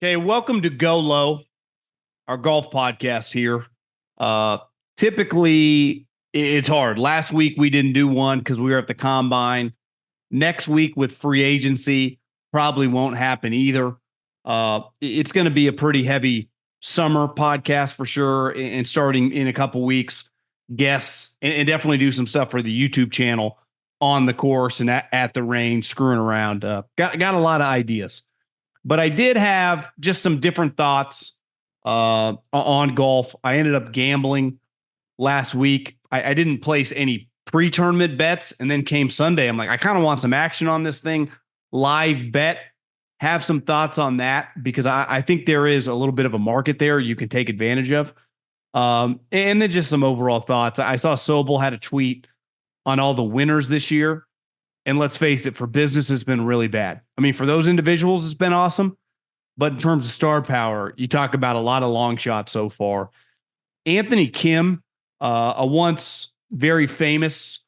Okay, welcome to GoLow, our golf podcast here. Uh, Typically, it's hard. Last week we didn't do one because we were at the combine. Next week with free agency probably won't happen either. It's going to be a pretty heavy summer podcast for sure, and starting in a couple weeks, guests and definitely do some stuff for the YouTube channel on the course and at the range, screwing around. Got a lot of ideas. But I did have just some different thoughts on golf. I ended up gambling last week. I didn't place any pre-tournament bets, and then came Sunday. I'm like, I kind of want some action on this thing. Live bet. Have some thoughts on that because I think there is a little bit of a market there you can take advantage of. And then just some overall thoughts. I saw Sobel had a tweet on all the winners this year. And let's face it, for business, it's been really bad. I mean, for those individuals, it's been awesome. But in terms of star power, you talk about a lot of long shots so far. Anthony Kim, a once very famous,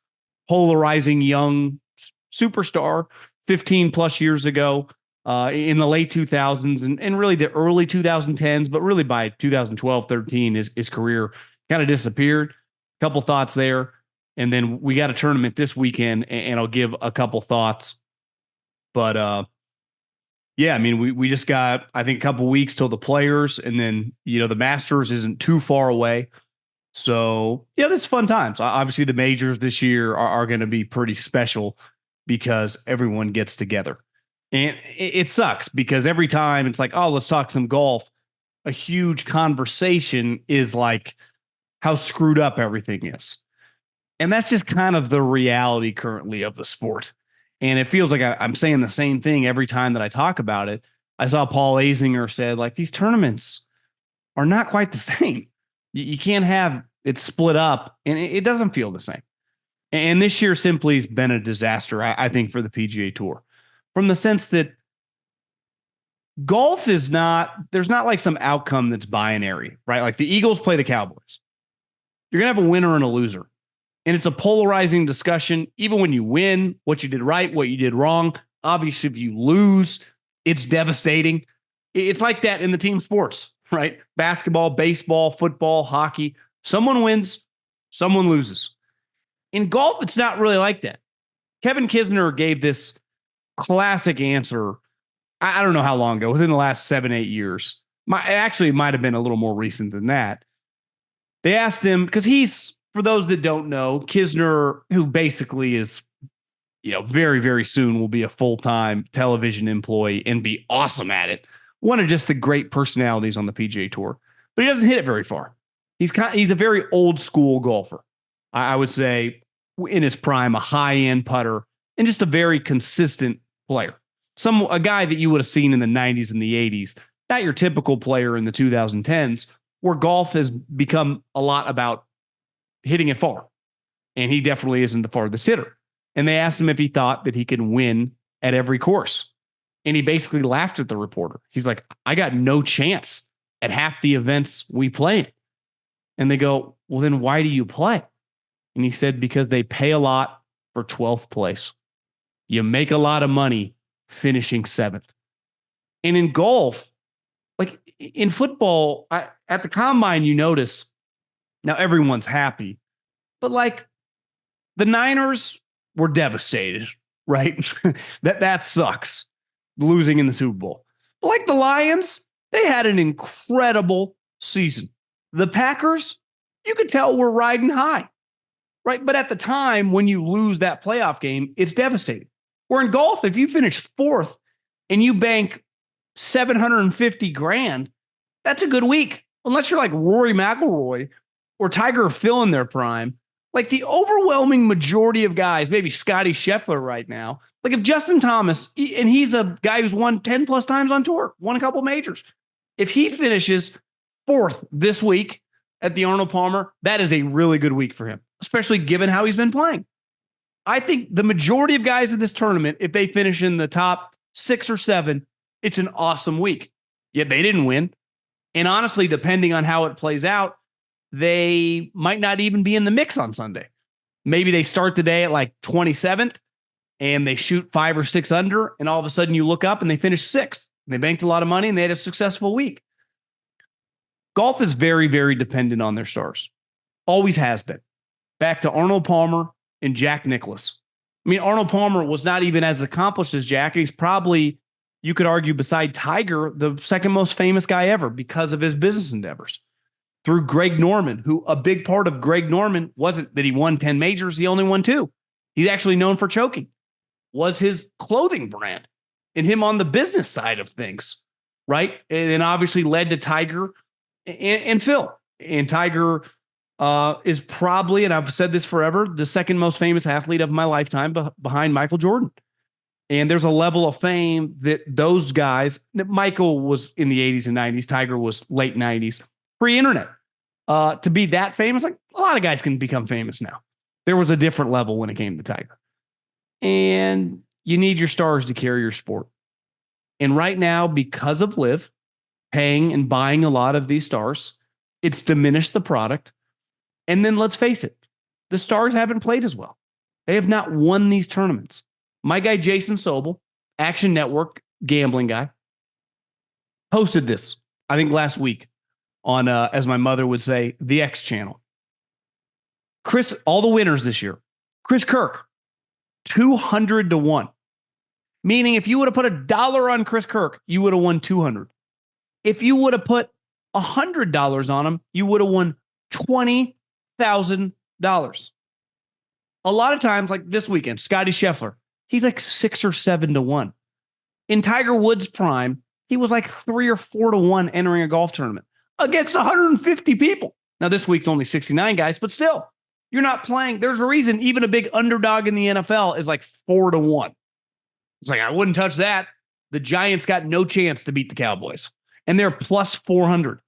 polarizing young superstar 15 plus years ago in the late 2000s and really the early 2010s, but really by 2012, 13, his career kind of disappeared. A couple thoughts there. And then we got a tournament this weekend, and I'll give a couple thoughts. But yeah, I mean, we just got, I think, a couple weeks till the Players, and then the Masters isn't too far away. So yeah, this is fun times. Obviously, the majors this year are going to be pretty special because everyone gets together, and it sucks because every time it's like, oh, let's talk some golf. A huge conversation is like how screwed up everything is. And that's just kind of the reality currently of the sport. And it feels like I'm saying the same thing every time that I talk about it. I saw Paul Azinger said, like, these tournaments are not quite the same. You can't have it split up, and it doesn't feel the same. And this year simply has been a disaster, I think, for the PGA Tour, from the sense that golf is not, there's not like some outcome that's binary, right? Like the Eagles play the Cowboys. You're going to have a winner and a loser. And it's a polarizing discussion, even when you win, what you did right, what you did wrong. Obviously, if you lose, it's devastating. It's like that in the team sports, right? Basketball, baseball, football, hockey. Someone wins, someone loses. In golf, it's not really like that. Kevin Kisner gave this classic answer, I don't know how long ago, within the last 7-8 years. It might have been a little more recent than that. They asked him, because he's, for those that don't know, Kisner, who basically is, very, very soon will be a full-time television employee and be awesome at it. One of just the great personalities on the PGA Tour, but he doesn't hit it very far. He's a very old school golfer. I would say in his prime, a high-end putter and just a very consistent player. A guy that you would have seen in the 90s and the 80s, not your typical player in the 2010s, where golf has become a lot about hitting it far. And he definitely isn't the farthest hitter. And they asked him if he thought that he could win at every course. And he basically laughed at the reporter. He's like, I got no chance at half the events we play. And they go, well, then why do you play? And he said, because they pay a lot for 12th place. You make a lot of money finishing 7th. And in golf, like in football, at the combine, you notice now everyone's happy, but like the Niners were devastated, right? that sucks, losing in the Super Bowl. But like the Lions, they had an incredible season. The Packers, you could tell were riding high, right? But at the time when you lose that playoff game, it's devastating. Where in golf, if you finish 4th and you bank 750 grand, that's a good week. Unless you're like Rory McIlroy or Tiger Phil in their prime, like the overwhelming majority of guys, maybe Scottie Scheffler right now, like if Justin Thomas, and he's a guy who's won 10 plus times on tour, won a couple majors. If he finishes 4th this week at the Arnold Palmer, that is a really good week for him, especially given how he's been playing. I think the majority of guys in this tournament, if they finish in the top 6 or 7, it's an awesome week. Yet they didn't win. And honestly, depending on how it plays out, they might not even be in the mix on Sunday. Maybe they start the day at like 27th and they shoot 5 or 6 under, and all of a sudden you look up and they finish 6th. They banked a lot of money and they had a successful week. Golf is very, very dependent on their stars. Always has been. Back to Arnold Palmer and Jack Nicklaus. I mean, Arnold Palmer was not even as accomplished as Jack. He's probably, you could argue, beside Tiger, the second most famous guy ever because of his business endeavors. Through Greg Norman, who a big part of Greg Norman wasn't that he won 10 majors, he only won 2. He's actually known for choking. Was his clothing brand and him on the business side of things, right? And then obviously led to Tiger and Phil. And Tiger is probably, and I've said this forever, the second most famous athlete of my lifetime behind Michael Jordan. And there's a level of fame that those guys, Michael was in the 80s and 90s, Tiger was late 90s, pre-internet. To be that famous, like a lot of guys can become famous now. There was a different level when it came to Tiger. And you need your stars to carry your sport. And right now, because of LIV paying and buying a lot of these stars, it's diminished the product. And then let's face it, the stars haven't played as well. They have not won these tournaments. My guy, Jason Sobel, Action Network gambling guy, posted this, I think last week on, as my mother would say, the X channel. Chris, all the winners this year, Chris Kirk, 200 to 1. Meaning if you would have put $1 on Chris Kirk, you would have won 200. If you would have put $100 on him, you would have won $20,000. A lot of times, like this weekend, Scottie Scheffler, he's like 6 or 7 to 1. In Tiger Woods' prime, he was like 3 or 4 to 1 entering a golf tournament against 150 people. Now, this week's only 69 guys, but still, you're not playing. There's a reason even a big underdog in the NFL is like 4 to 1. It's like, I wouldn't touch that. The Giants got no chance to beat the Cowboys, and they're plus 400.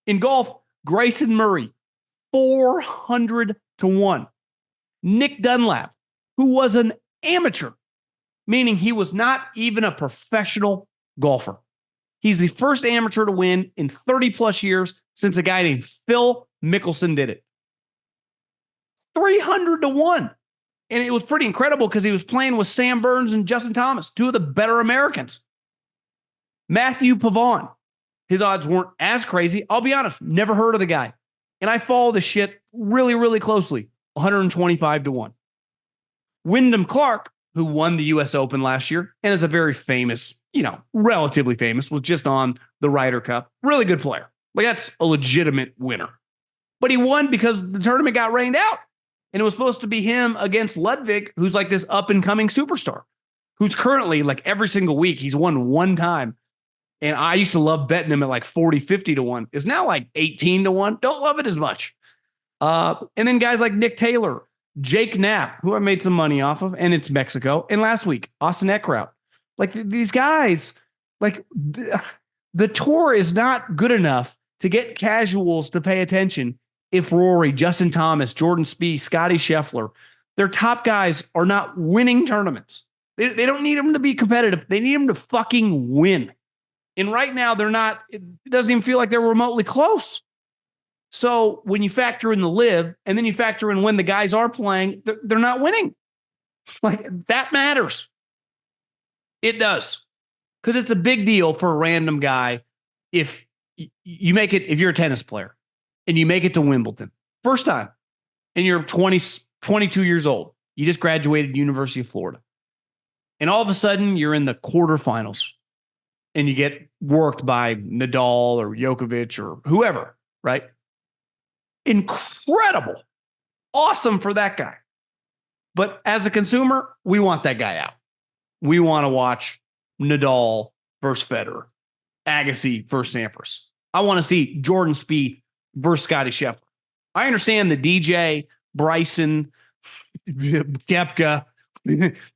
In golf, Grayson Murray, 400 to 1. Nick Dunlap, who was an amateur, meaning he was not even a professional golfer. He's the first amateur to win in 30 plus years since a guy named Phil Mickelson did it. 300 to 1. And it was pretty incredible because he was playing with Sam Burns and Justin Thomas, 2 of the better Americans. Matthew Pavon, his odds weren't as crazy. I'll be honest, never heard of the guy. And I follow the shit really, really closely. 125 to 1. Wyndham Clark, who won the U.S. Open last year and is a very famous, relatively famous, was just on the Ryder Cup. Really good player. Like, that's a legitimate winner. But he won because the tournament got rained out. And it was supposed to be him against Ludwig, who's like this up-and-coming superstar, who's currently, like, every single week, he's won one time. And I used to love betting him at like 40, 50 to 1. Is now like 18 to 1. Don't love it as much. And then guys like Nick Taylor, Jake Knapp, who I made some money off of, and it's Mexico. And last week, Austin Eckrout. Like, these guys, like, the tour is not good enough to get casuals to pay attention. If Rory, Justin Thomas, Jordan Spieth, Scottie Scheffler, their top guys are not winning tournaments. They don't need them to be competitive. They need them to fucking win. And right now, they're not, it doesn't even feel like they're remotely close. So when you factor in the LIV and then you factor in when the guys are playing, they're not winning. Like, that matters. It does. Because it's a big deal for a random guy if you make it, if you're a tennis player and you make it to Wimbledon, first time, and you're 22 years old, you just graduated University of Florida. And all of a sudden, you're in the quarterfinals and you get worked by Nadal or Djokovic or whoever, right? Incredible. Awesome for that guy. But as a consumer, we want that guy out. We want to watch Nadal versus Federer, Agassi versus Sampras. I want to see Jordan Spieth versus Scottie Scheffler. I understand the DJ, Bryson, Koepka,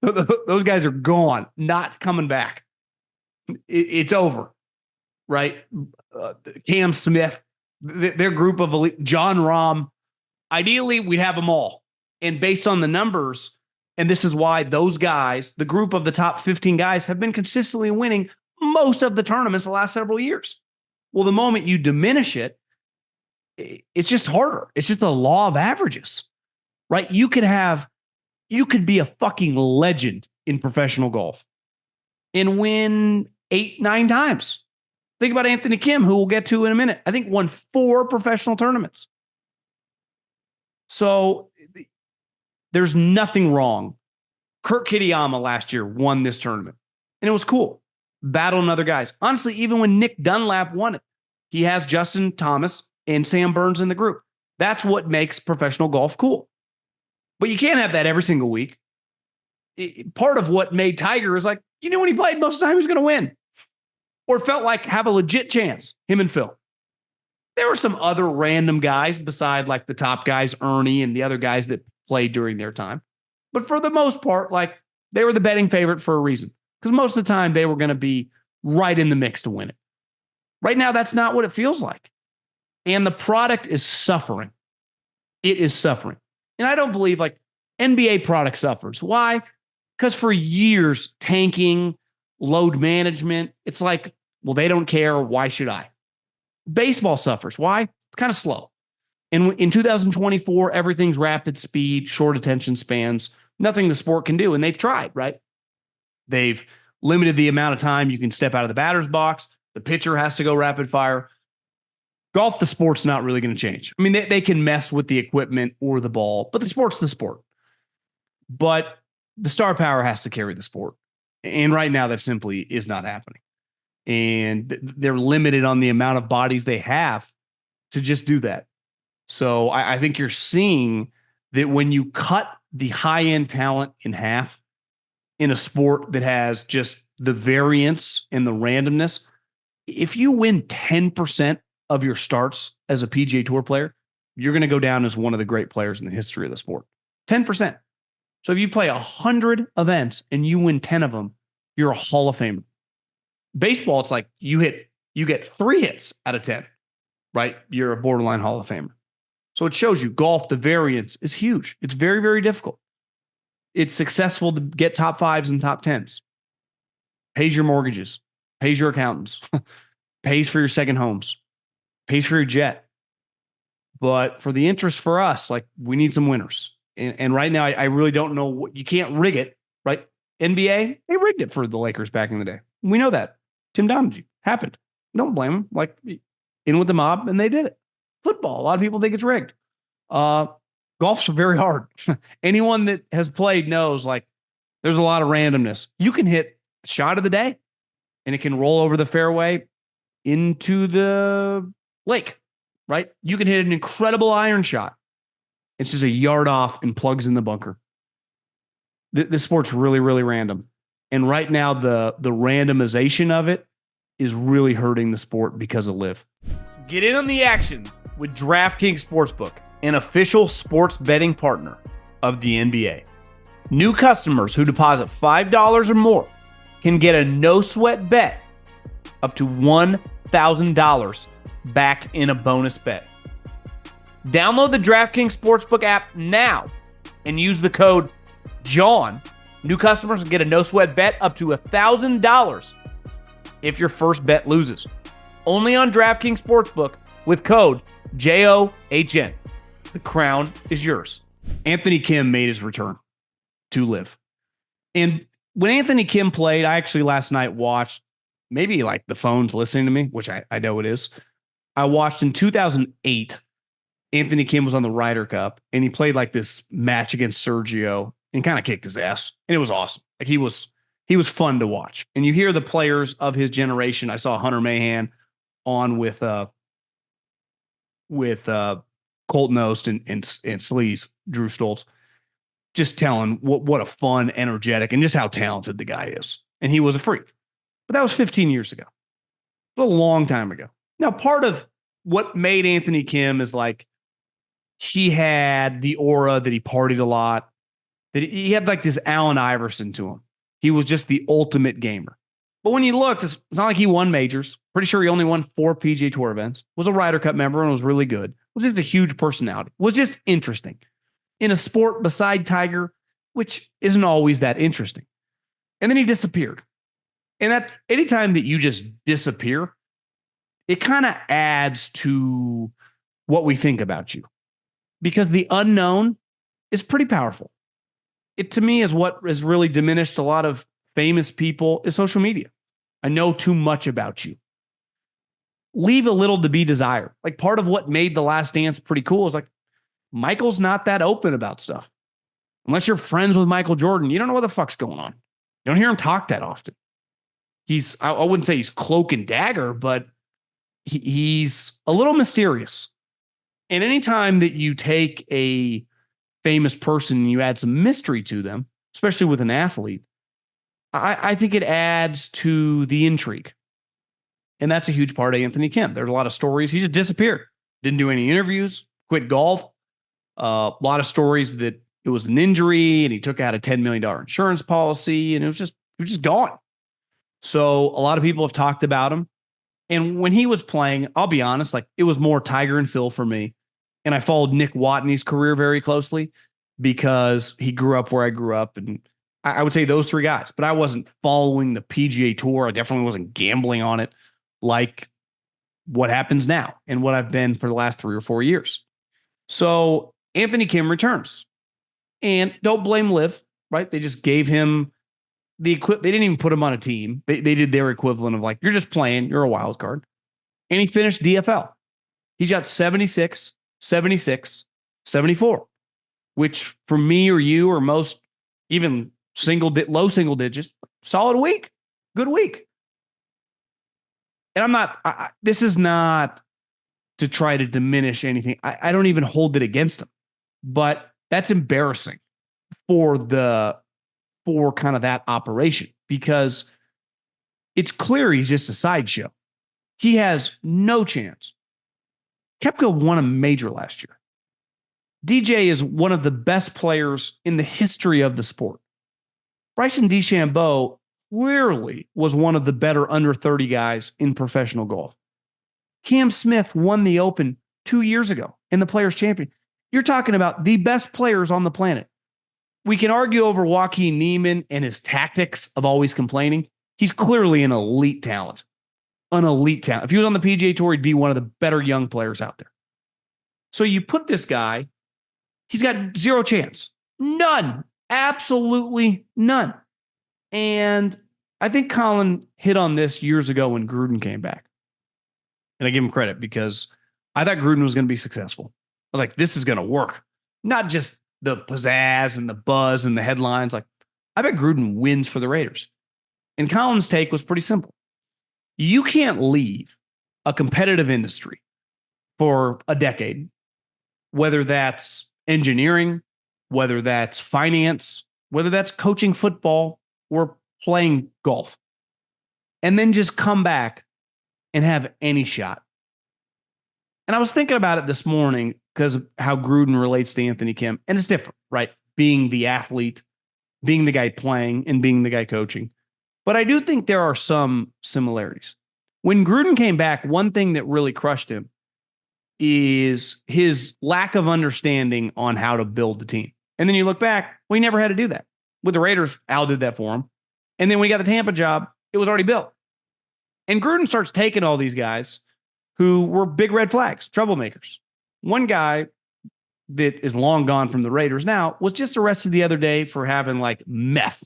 those guys are gone, not coming back. It's over, right? Cam Smith, their group of elite, John Rahm. Ideally, we'd have them all. And based on the numbers, and this is why those guys, the group of the top 15 guys, have been consistently winning most of the tournaments the last several years. Well, the moment you diminish it, it's just harder. It's just the law of averages, right? You could be a fucking legend in professional golf and win 8, 9 times. Think about Anthony Kim, who we'll get to in a minute. I think won 4 professional tournaments. So there's nothing wrong. Kurt Kitayama last year won this tournament, and it was cool. Battling other guys. Honestly, even when Nick Dunlap won it, he has Justin Thomas and Sam Burns in the group. That's what makes professional golf cool. But you can't have that every single week. Part of what made Tiger is like, you knew when he played most of the time he was going to win. Or felt like have a legit chance, him and Phil. There were some other random guys beside like the top guys, Ernie and the other guys that played during their time. But for the most part, like they were the betting favorite for a reason. Because most of the time they were going to be right in the mix to win it. Right now, that's not what it feels like. And the product is suffering. It is suffering. And I don't believe like NBA product suffers. Why? Because for years, tanking, load management, it's like, well, they don't care. Why should I? Baseball suffers. Why? It's kind of slow. And in 2024, everything's rapid speed, short attention spans, nothing the sport can do. And they've tried, right? They've limited the amount of time you can step out of the batter's box. The pitcher has to go rapid fire. Golf, the sport's not really going to change. I mean, they can mess with the equipment or the ball, but the sport's the sport. But the star power has to carry the sport. And right now, that simply is not happening. And they're limited on the amount of bodies they have to just do that. So I think you're seeing that when you cut the high-end talent in half in a sport that has just the variance and the randomness, if you win 10% of your starts as a PGA Tour player, you're going to go down as one of the great players in the history of the sport. 10%. So if you play 100 events and you win 10 of them, you're a Hall of Famer. Baseball, it's like you get 3 hits out of 10, right? You're a borderline Hall of Famer. So it shows you golf, the variance is huge. It's very, very difficult. It's successful to get top 5s and top 10s. Pays your mortgages, pays your accountants, pays for your second homes, pays for your jet. But for the interest for us, like we need some winners. And right now, I really don't know what you can't rig it, right? NBA, they rigged it for the Lakers back in the day. We know that. Tim Donaghy happened. Don't blame them. Like in with the mob, and they did it. Football, a lot of people think it's rigged. Golf's very hard. Anyone that has played knows like there's a lot of randomness. You can hit shot of the day, and it can roll over the fairway into the lake, right? You can hit an incredible iron shot. It's just a yard off and plugs in the bunker. This sport's really, really random. And right now, the randomization of it is really hurting the sport because of LIV. Get in on the action with DraftKings Sportsbook, an official sports betting partner of the NBA. New customers who deposit $5 or more can get a no-sweat bet up to $1,000 back in a bonus bet. Download the DraftKings Sportsbook app now and use the code JOHN. New customers can get a no-sweat bet up to $1,000 if your first bet loses. Only on DraftKings Sportsbook with code JOHN. The crown is yours. Anthony Kim made his return to LIV. And when Anthony Kim played, I actually last night watched, maybe like the phone's listening to me, which I know it is. I watched in 2008, Anthony Kim was on the Ryder Cup, and he played like this match against Sergio and kind of kicked his ass. And it was awesome. Like he was fun to watch. And you hear the players of his generation. I saw Hunter Mahan on with Colton Ost and Sleaze, Drew Stoltz, just telling what a fun, energetic, and just how talented the guy is. And he was a freak. But that was 15 years ago. It was a long time ago. Now, part of what made Anthony Kim is like he had the aura that he partied a lot, that he had like this Allen Iverson to him. He was just the ultimate gamer. But when you looked, it's not like he won majors. Pretty sure he only won 4 PGA Tour events, was a Ryder Cup member, and was really good. Was just a huge personality. Was just interesting in a sport beside Tiger, which isn't always that interesting. And then he disappeared. And that anytime that you just disappear, it kind of adds to what we think about you. Because the unknown is pretty powerful. It, to me, is what has really diminished a lot of famous people is social media. I know too much about you. Leave a little to be desired. Like part of what made The Last Dance pretty cool is like Michael's not that open about stuff. Unless you're friends with Michael Jordan, you don't know what the fuck's going on. You don't hear him talk that often. I wouldn't say he's cloak and dagger, but he's a little mysterious. And anytime that you take a famous person and you add some mystery to them, especially with an athlete, I think it adds to the intrigue. And that's a huge part of Anthony Kim. There's a lot of stories. He just disappeared. Didn't do any interviews, quit golf. A lot of stories that it was an injury and he took out a $10 million insurance policy and he was just gone. So a lot of people have talked about him. And when he was playing, I'll be honest, like it was more Tiger and Phil for me. And I followed Nick Watney's career very closely because he grew up where I grew up. And I would say those three guys, but I wasn't following the PGA Tour. I definitely wasn't gambling on it like what happens now and what I've been for the last 3 or 4 years. So Anthony Kim returns. And don't blame LIV, right? They just gave him they didn't even put him on a team. They did their equivalent of like, you're just playing, you're a wild card. And he finished DFL. He's got 76, 76, 74, which for me or you or most, even low single digits, solid week, good week. And I'm not, this is not to try to diminish anything. I don't even hold it against him, but that's embarrassing for kind of that operation because it's clear he's just a sideshow. He has no chance. Koepka won a major last year. DJ is one of the best players in the history of the sport. Bryson DeChambeau clearly was one of the better under 30 guys in professional golf. Cam Smith won the Open 2 years ago in the Players' Championship. You're talking about the best players on the planet. We can argue over Joaquin Niemann and his tactics of always complaining. He's clearly an elite talent. An elite talent. If he was on the PGA Tour, he'd be one of the better young players out there. So you put this guy, he's got zero chance. None. Absolutely none. And I think Colin hit on this years ago when Gruden came back. And I give him credit because I thought Gruden was going to be successful. I was like, this is going to work. Not just the pizzazz and the buzz and the headlines. Like, I bet Gruden wins for the Raiders. And Colin's take was pretty simple. You can't leave a competitive industry for a decade, whether that's engineering, whether that's finance, whether that's coaching football or playing golf, and then just come back and have any shot. And I was thinking about it this morning because of how Gruden relates to Anthony Kim. And it's different, right? Being the athlete, being the guy playing, and being the guy coaching. But I do think there are some similarities. When Gruden came back, one thing that really crushed him is his lack of understanding on how to build the team. And then you look back, well, he never had to do that. With the Raiders, Al did that for him. And then when he got the Tampa job, it was already built. And Gruden starts taking all these guys who were big red flags, troublemakers. One guy that is long gone from the Raiders now was just arrested the other day for having like meth.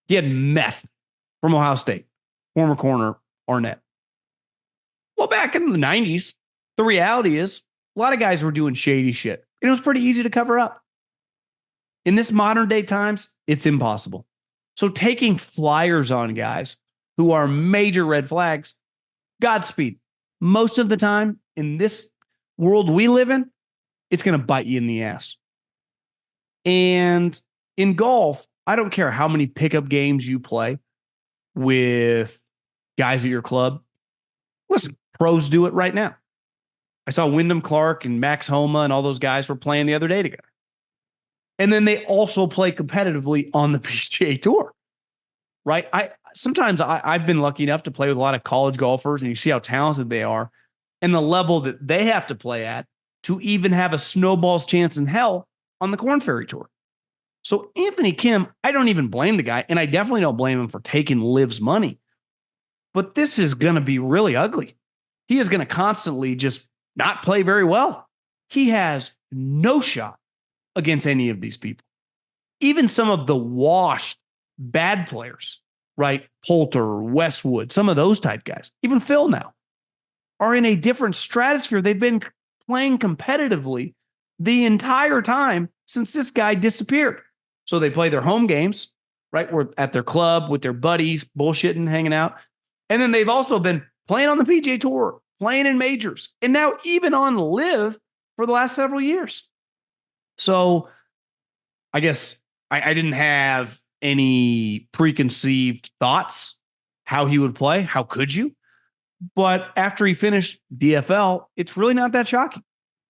He had meth from Ohio State, former corner Arnett. Well, back in the 90s, the reality is a lot of guys were doing shady shit. And it was pretty easy to cover up. In this modern day times, it's impossible. So taking flyers on guys who are major red flags, Godspeed. Most of the time in this world we live in, it's going to bite you in the ass. And in golf, I don't care how many pickup games you play with guys at your club. Listen, pros do it right now. I saw Wyndham Clark and Max Homa and all those guys were playing the other day together. And then they also play competitively on the PGA Tour, right? Sometimes I've been lucky enough to play with a lot of college golfers, and you see how talented they are and the level that they have to play at to even have a snowball's chance in hell on the Korn Ferry Tour. So Anthony Kim, I don't even blame the guy, and I definitely don't blame him for taking LIV's money. But this is going to be really ugly. He is going to constantly just not play very well. He has no shot against any of these people. Even some of the washed bad players right? Poulter, Westwood, some of those type guys, even Phil now, are in a different stratosphere. They've been playing competitively the entire time since this guy disappeared. So they play their home games, right? We're at their club with their buddies, bullshitting, hanging out. And then they've also been playing on the PGA Tour, playing in majors, and now even on LIV for the last several years. So I guess I didn't have any preconceived thoughts how he would play. How could you? But after he finished DFL, it's really not that shocking.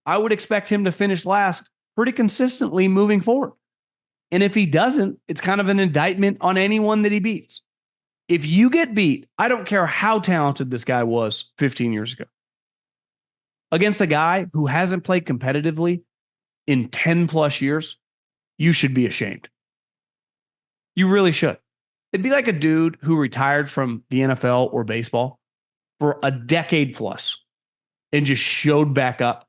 I would expect him to finish last pretty consistently moving forward. And if he doesn't, it's kind of an indictment on anyone that he beats. If you get beat, I don't care how talented this guy was 15 years ago, against a guy who hasn't played competitively in 10 plus years, you should be ashamed. You really should. It'd be like a dude who retired from the NFL or baseball for a decade plus and just showed back up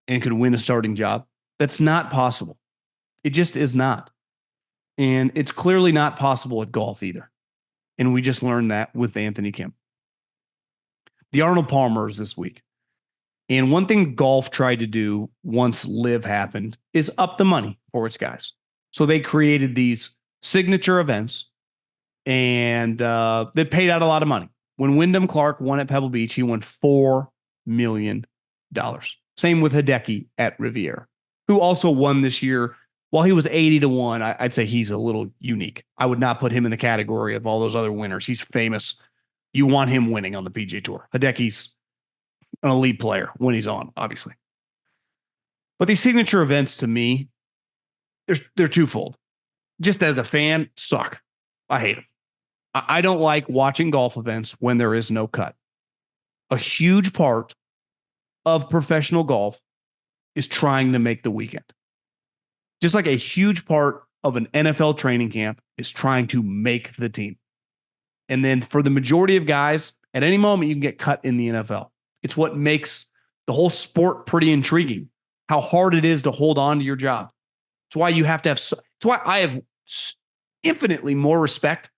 and could win a starting job. That's not possible. It just is not. And it's clearly not possible at golf either. And we just learned that with Anthony Kim. The Arnold Palmers this week. And one thing golf tried to do once LIV happened is up the money for its guys. So they created these signature events and they paid out a lot of money. When Wyndham Clark won at Pebble Beach, he won $4 million. Same with Hideki at Riviera, who also won this year. While he was 80-1, I'd say he's a little unique. I would not put him in the category of all those other winners. He's famous. You want him winning on the PGA Tour. Hideki's an elite player when he's on, obviously. But these signature events, to me, they're twofold. Just as a fan, suck. I hate them. I don't like watching golf events when there is no cut. A huge part of professional golf is trying to make the weekend. Just like a huge part of an NFL training camp is trying to make the team. And then for the majority of guys, at any moment, you can get cut in the NFL. It's what makes the whole sport pretty intriguing, how hard it is to hold on to your job. It's why you have to have, it's why I have infinitely more respect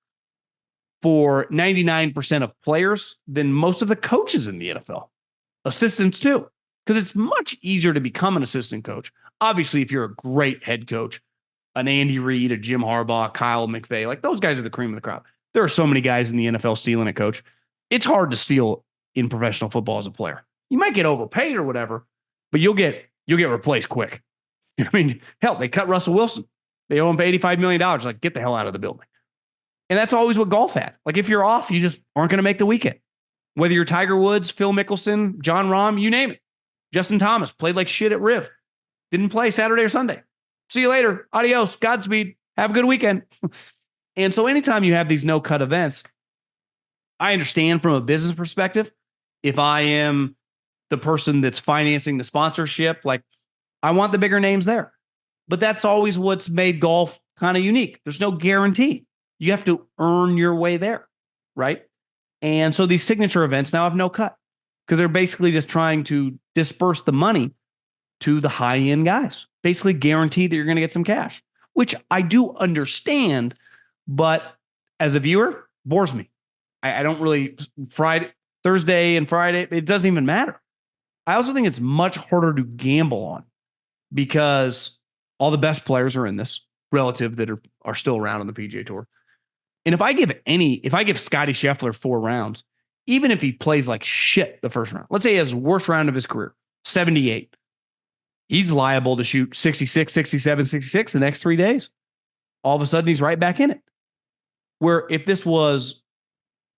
for 99% of players than most of the coaches in the NFL. Assistants too, because it's much easier to become an assistant coach. Obviously, if you're a great head coach, an Andy Reid, a Jim Harbaugh, Kyle McVay, like those guys are the cream of the crop. There are so many guys in the NFL stealing a coach. It's hard to steal in professional football as a player. You might get overpaid or whatever, but you'll get replaced quick. I mean, hell, they cut Russell Wilson. They owe him $85 million. Like, get the hell out of the building. And that's always what golf had. Like, if you're off, you just aren't going to make the weekend. Whether you're Tiger Woods, Phil Mickelson, John Rahm, you name it. Justin Thomas played like shit at Riv. Didn't play Saturday or Sunday. See you later. Adios. Godspeed. Have a good weekend. And so anytime you have these no-cut events, I understand from a business perspective, if I am the person that's financing the sponsorship, like I want the bigger names there. But that's always what's made golf kind of unique. There's no guarantee. You have to earn your way there, right? And so these signature events now have no cut because they're basically just trying to disperse the money to the high-end guys. Basically guarantee that you're going to get some cash, which I do understand, but as a viewer, bores me. I don't really, Thursday and Friday, it doesn't even matter. I also think it's much harder to gamble on because all the best players are in this relative that are still around on the PGA Tour. And if I give Scottie Scheffler 4 rounds, even if he plays like shit the first round, let's say he has the worst round of his career, 78, he's liable to shoot 66, 67, 66 the next 3 days. All of a sudden, he's right back in it. Where if this was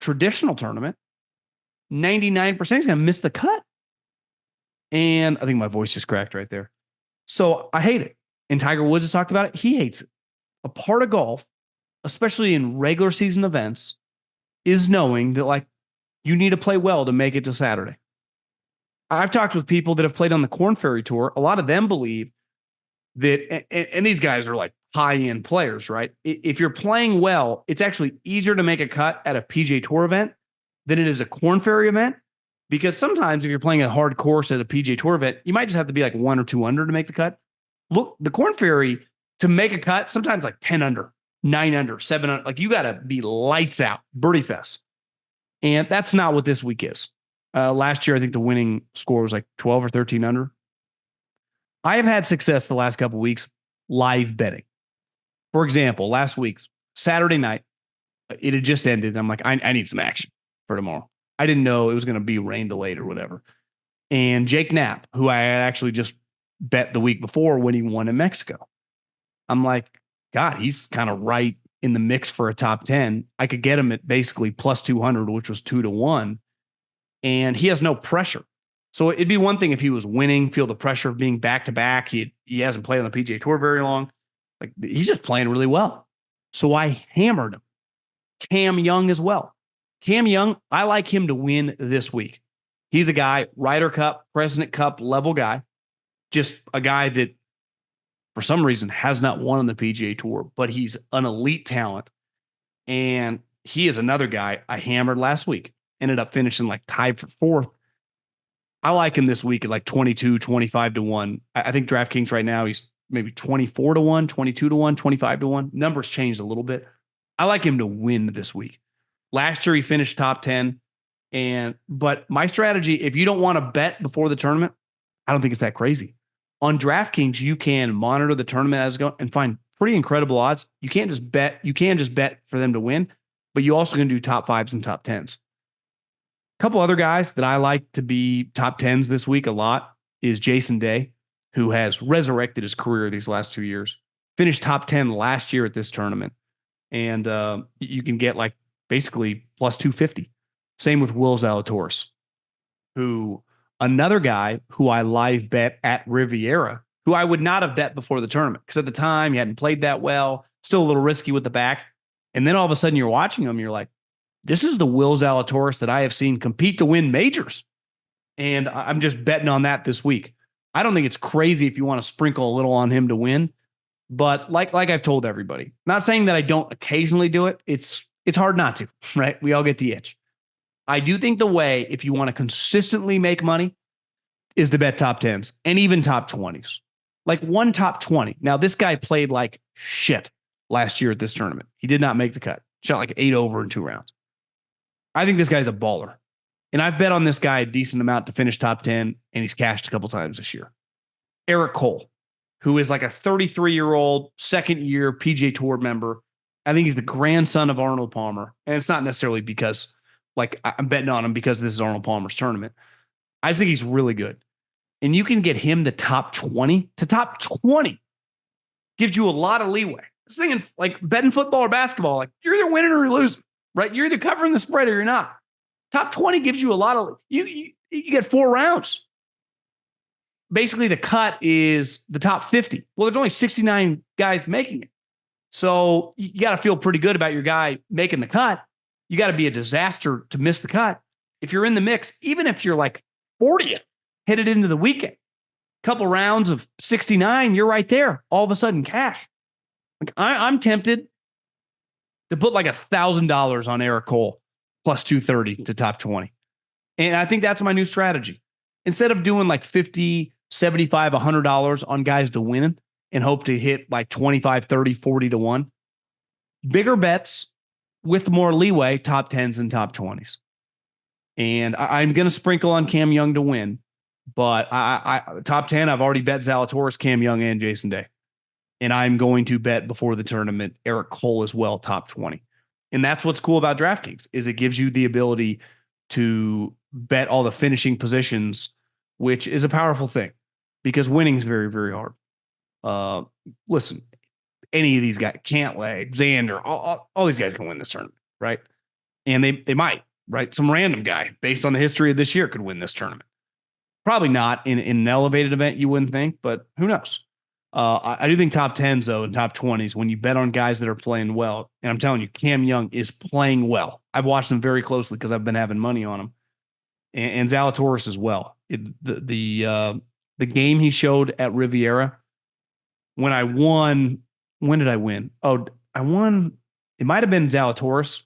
traditional tournament, 99% is going to miss the cut. And I think my voice just cracked right there. So I hate it. And Tiger Woods has talked about it. He hates it. A part of golf, especially in regular season events, is knowing that like you need to play well to make it to Saturday. I've talked with people that have played on the Korn Ferry Tour. A lot of them believe that, and these guys are like high-end players, right? If you're playing well, it's actually easier to make a cut at a PGA Tour event than it is a Korn Ferry event. Because sometimes if you're playing a hard course at a PGA Tour event, you might just have to be like 1 or 2 under to make the cut. Look, the Korn Ferry, to make a cut, sometimes like 10 under, 9 under, 7 under. Like, you got to be lights out, birdie fest. And that's not what this week is. Last year, I think the winning score was like 12 or 13 under. I have had success the last couple of weeks live betting. For example, last week's Saturday night, it had just ended. I'm like, I need some action for tomorrow. I didn't know it was going to be rain delayed or whatever. And Jake Knapp, who I had actually just bet the week before when he won in Mexico, I'm like, God, he's kind of right in the mix for a top 10. I could get him at basically plus 200, which was 2-1. And he has no pressure. So it'd be one thing if he was winning, feel the pressure of being back to back. He hasn't played on the PGA Tour very long. Like, he's just playing really well. So I hammered him. Cam Young as well. Cam Young, I like him to win this week. He's a guy, Ryder Cup, President Cup level guy. Just a guy that, for some reason, has not won on the PGA Tour, but he's an elite talent. And he is another guy I hammered last week. Ended up finishing like tied for fourth. I like him this week at like 22, 25-1. I think DraftKings right now, he's maybe 24-1, 22-1, 25-1. Numbers changed a little bit. I like him to win this week. Last year, he finished top 10. But my strategy, if you don't want to bet before the tournament, I don't think it's that crazy. On DraftKings, you can monitor the tournament as it goes and find pretty incredible odds. You can't just bet. You can just bet for them to win, but you also can do top 5s and top 10s. A couple other guys that I like to be top 10s this week a lot is Jason Day, who has resurrected his career these last 2 years. Finished top 10 last year at this tournament. And you can get like basically plus 250. Same with Will Zalatoris, who another guy who I live bet at Riviera, who I would not have bet before the tournament because at the time he hadn't played that well, still a little risky with the back. And then all of a sudden you're watching him, you're like, this is the Will Zalatoris that I have seen compete to win majors. And I'm just betting on that this week. I don't think it's crazy if you want to sprinkle a little on him to win. But like I've told everybody, not saying that I don't occasionally do it. It's hard not to, right? We all get the itch. I do think the way, if you want to consistently make money, is to bet top 10s and even top 20s. Like one top 20. Now, this guy played like shit last year at this tournament. He did not make the cut. Shot like 8 over in 2 rounds. I think this guy's a baller. And I've bet on this guy a decent amount to finish top 10, and he's cashed a couple times this year. Eric Cole, who is like a 33-year-old, second-year PGA Tour member. I think he's the grandson of Arnold Palmer. And it's not necessarily because like I'm betting on him because this is Arnold Palmer's tournament. I just think he's really good. And you can get him the top 20 to top 20. Gives you a lot of leeway. This thing in like betting football or basketball, like you're either winning or you're losing, right? You're either covering the spread or you're not. Top 20 gives you a lot of, you get 4 rounds. Basically, the cut is the top 50. Well, there's only 69 guys making it. So you got to feel pretty good about your guy making the cut. You got to be a disaster to miss the cut. If you're in the mix, even if you're like 40th, headed into the weekend, couple rounds of 69, you're right there. All of a sudden, cash. Like I'm tempted to put like $1,000 on Eric Cole plus 230 to top 20. And I think that's my new strategy. Instead of doing like $50, $75, $100 on guys to win and hope to hit like 25, 30, 40-1, bigger bets with more leeway, top 10s and top 20s. And I'm going to sprinkle on Cam Young to win. But I top 10, I've already bet Zalatoris, Cam Young, and Jason Day. And I'm going to bet before the tournament Eric Cole as well, top 20. And that's what's cool about DraftKings is it gives you the ability to bet all the finishing positions, which is a powerful thing because winning is very, very hard. Listen, any of these guys, Cantlay, Xander, all these guys can win this tournament, right? And they might, right? Some random guy based on the history of this year could win this tournament. Probably not in an elevated event, you wouldn't think, but who knows? I do think top 10s, though, and top 20s, when you bet on guys that are playing well, and I'm telling you, Cam Young is playing well. I've watched him very closely because I've been having money on him. And Zalatoris as well. The game he showed at Riviera, when I won, when did I win? Oh, I won. It might have been Zalatoris,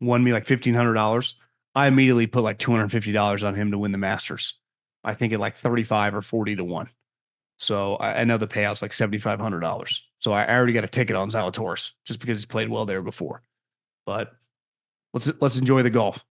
won me like $1,500. I immediately put like $250 on him to win the Masters. I think at like 35 or 40-1. So I know the payout's like $7,500. So I already got a ticket on Zalatoris just because he's played well there before. But let's enjoy the golf.